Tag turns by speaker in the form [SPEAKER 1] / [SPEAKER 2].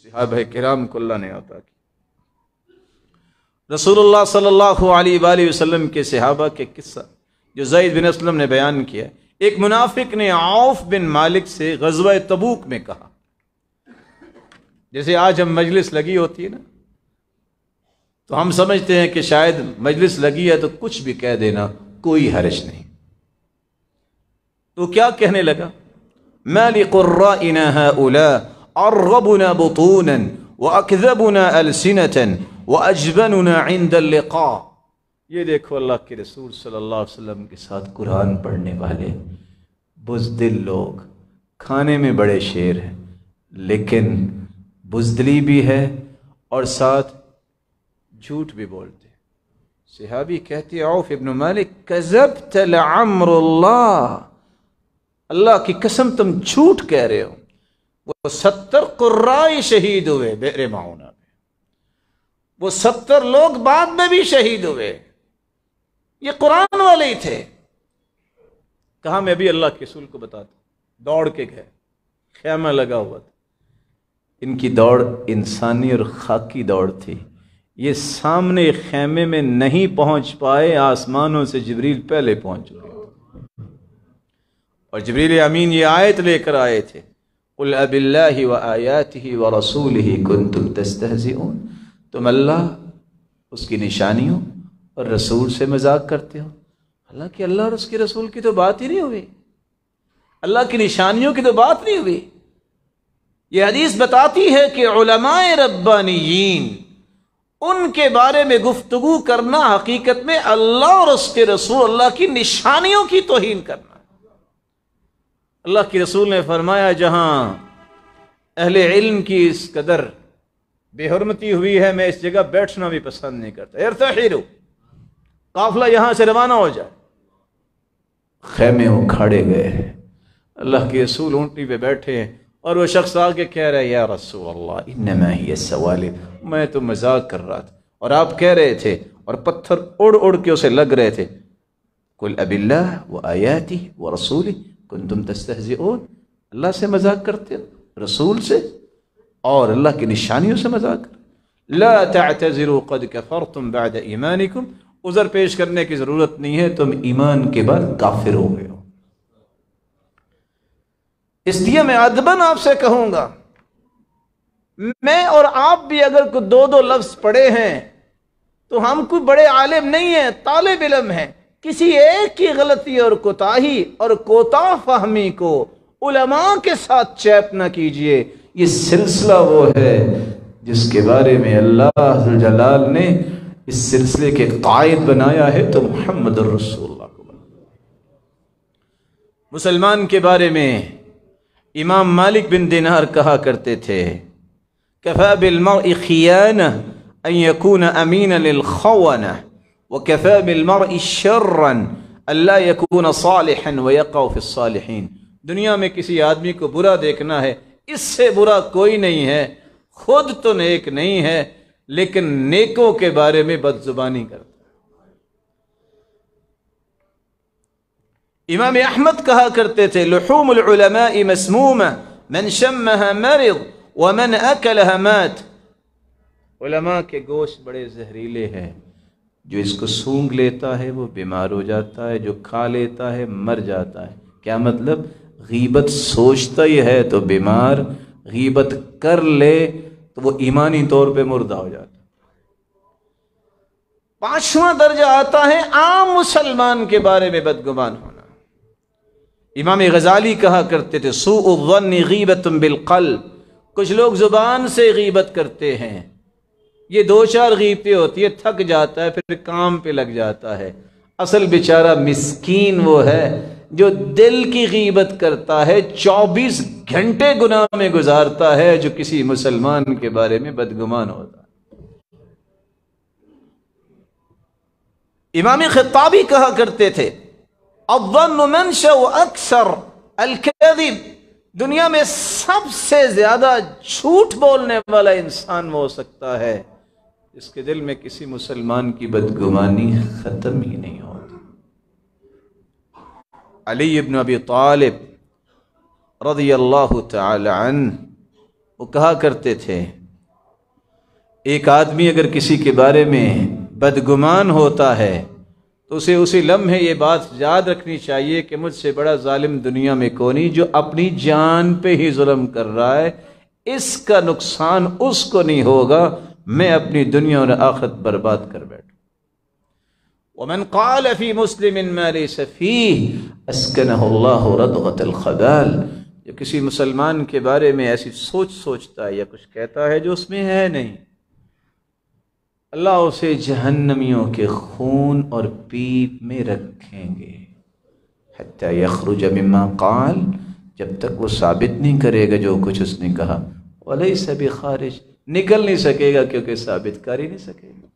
[SPEAKER 1] صحابہ کرام کو اللہ نے عطا کی۔ رسول اللہ صلی اللہ علیہ وآلہ وسلم کے صحابہ کے قصہ جو زید بن اسلم نے بیان کیا، ایک منافق نے عوف بن مالک سے غزوہ تبوک میں کہا، جیسے آج ہم مجلس لگی ہوتی ہے نا تو ہم سمجھتے ہیں کہ شاید مجلس لگی ہے تو کچھ بھی کہہ دینا کوئی حرج نہیں، تو کیا کہنے لگا؟ ما لقرائنا هؤلاء ارغبنا بطونا واکذبنا السنة واجبننا عند اللقاء۔ یہ دیکھو اللہ کے رسول صلی اللہ علیہ وسلم کے ساتھ قرآن پڑھنے والے بزدل لوگ، کھانے میں بڑے شیر ہیں لیکن بزدلی بھی ہے اور ساتھ جھوٹ بھی بولتے۔ صحابی کہتے عوف ابن مالک کذبت لعمر اللہ، اللہ کی قسم تم جھوٹ کہہ رہے ہو۔ وہ 70 قرائی شہید ہوئے بئر معونہ میں، وہ 70 لوگ بعد میں بھی شہید ہوئے، یہ قرآن والے ہی تھے۔ کہا میں بھی اللہ کے رسول کو بتاتا، دوڑ کے گئے، خیمہ لگا ہوا تھا، ان کی دوڑ انسانی اور خاکی دوڑ تھی، یہ سامنے خیمے میں نہیں پہنچ پائے، آسمانوں سے جبریل پہلے پہنچ گئے اور جبریل امین یہ آیت لے کر آئے تھے، قل اب اللہ وآیاتہ ورسولہ کنتم تستہزئون، تم اللہ، اس کی نشانیوں اور رسول سے مذاق کرتے ہو۔ حالانکہ اللہ اور اس کے رسول کی تو بات ہی نہیں ہوئی، اللہ کی نشانیوں کی تو بات نہیں ہوئی۔ یہ حدیث بتاتی ہے کہ علماء ربانیین، ان کے بارے میں گفتگو کرنا حقیقت میں اللہ اور اس کے رسول اللہ کی نشانیوں کی توہین کرنا۔ اللہ کے رسول نے فرمایا جہاں اہل علم کی اس قدر بے حرمتی ہوئی ہے میں اس جگہ بیٹھنا بھی پسند نہیں کرتا۔ ارتحلوا، قافلہ یہاں سے روانہ ہو جائے۔ خیمے اکھاڑے گئے، اللہ کے رسول اونٹنی پہ بیٹھے ہیں اور وہ شخص آگے کہہ رہا ہے یا رسول اللہ انما ہی السوالف، میں تو مذاق کر رہا تھا اور آپ کہہ رہے تھے، اور پتھر اڑ اڑ کے اسے لگ رہے تھے، قل اب اللہ وآیاتہ ورسولہ کنتم تستہزئون، اللہ سے مذاق کرتے ہو، رسول سے اور اللہ کی نشانیوں سے مذاق کرتے۔ لا تعتذروا قد کفرتم بعد ایمانکم، عذر پیش کرنے کی ضرورت نہیں ہے، تم ایمان کے بعد کافر ہو گئے ہو۔ اس لیے میں ادباً آپ سے کہوں گا، میں اور آپ بھی اگر کوئی 2 لفظ پڑھے ہیں تو ہم کوئی بڑے عالم نہیں ہیں، طالب علم ہیں، کسی ایک کی غلطی اور کوتاہی اور کوتاہ فہمی کو علماء کے ساتھ چیپ نہ کیجئے۔ یہ سلسلہ وہ ہے جس کے بارے میں اللہ جلال نے اس سلسلے کے قائد بنایا ہے تو محمد الرسول اللہ کو بنایا۔ مسلمان کے بارے میں امام مالک بن دینار کہا کرتے تھے کفا بالمرء خیانہ ان یکون امین للخونہ وکفا بالمرء شرا الا یکون صالحا ویقع فی الصالحین۔ دنیا میں کسی آدمی کو برا دیکھنا ہے، اس سے برا کوئی نہیں ہے، خود تو نیک نہیں ہے لیکن نیکوں کے بارے میں بد زبانی کرتا۔ امام احمد کہا کرتے تھے لحوم العلماء مسمومہ من شمها مرض ومن اکلها مات، علماء کے گوشت بڑے زہریلے ہیں، جو اس کو سونگ لیتا ہے وہ بیمار ہو جاتا ہے، جو کھا لیتا ہے مر جاتا ہے۔ کیا مطلب؟ غیبت سوچتا ہی ہے تو بیمار، غیبت کر لے تو وہ ایمانی طور پہ مردہ ہو جاتا ہے۔ 5واں درجہ آتا ہے عام مسلمان کے بارے میں بدگمان ہونا۔ امام غزالی کہا کرتے تھے سوء الظن غیبت بالقلب، کچھ لوگ زبان سے غیبت کرتے ہیں، یہ 2-4 غیبتیں ہوتی ہے، تھک جاتا ہے پھر کام پہ لگ جاتا ہے۔ اصل بیچارہ مسکین وہ ہے جو دل کی غیبت کرتا ہے، 24 گھنٹے گناہ میں گزارتا ہے، جو کسی مسلمان کے بارے میں بدگمان ہوتا ہے۔ امام خطابی کہا کرتے تھے الظن منشأ اکثر الکذب، دنیا میں سب سے زیادہ جھوٹ بولنے والا انسان وہ ہو سکتا ہے جس کے دل میں کسی مسلمان کی بدگمانی ختم ہی نہیں ہوتی۔ علی ابن ابی طالب رضی اللہ تعالی عنہ وہ کہا کرتے تھے ایک آدمی اگر کسی کے بارے میں بدگمان ہوتا ہے تو اسے اسی لمحے یہ بات یاد رکھنی چاہیے کہ مجھ سے بڑا ظالم دنیا میں کوئی نہیں، جو اپنی جان پہ ہی ظلم کر رہا ہے، اس کا نقصان اس کو نہیں ہوگا، میں اپنی دنیا اور آخرت برباد کر بیٹھوں۔ ومن قال فی مسلم ما لیس فیہ اسکنہ اللہ ردغۃ الخبال، جو کسی مسلمان کے بارے میں ایسی سوچتا ہے یا کچھ کہتا ہے جو اس میں ہے نہیں، اللہ اسے جہنمیوں کے خون اور پیپ میں رکھیں گے، حتی یخرج مما قال، جب تک وہ ثابت نہیں کرے گا جو کچھ اس نے کہا، ولیس بخارج، نکل نہیں سکے گا کیونکہ ثابت کر ہی نہیں سکے گا۔